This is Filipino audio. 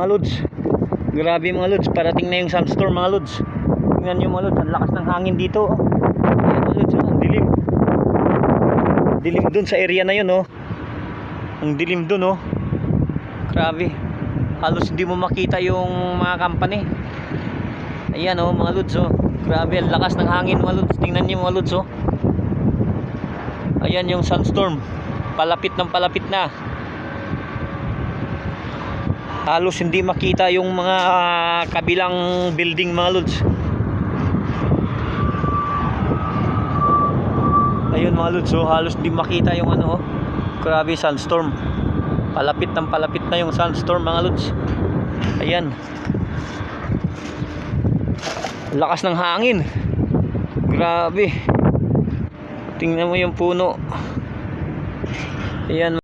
mga lods. Grabe mga lods, parating na yung sandstorm mga lods. Tingnan nyo mga lods, ang lakas ng hangin dito. Ayan mga lods, ang dilim. Dilim dun sa area na yun, oh. Ang dilim dun, oh. Grabe. Halos hindi mo makita yung mga company. Ayan, oh mga lods, oh. Grabe, ang lakas ng hangin mga lods. Tingnan nyo mga lods, oh. Ayan yung sandstorm. Palapit ng palapit na. Halos hindi makita yung mga kabilang building mga lods. Ayun mga lods, oh, halos hindi makita yung ano, oh. Grabe, sandstorm. Palapit ng palapit na yung sandstorm mga lods. Ayan. Lakas ng hangin. Grabe. Tingnan mo yung puno. Ayan.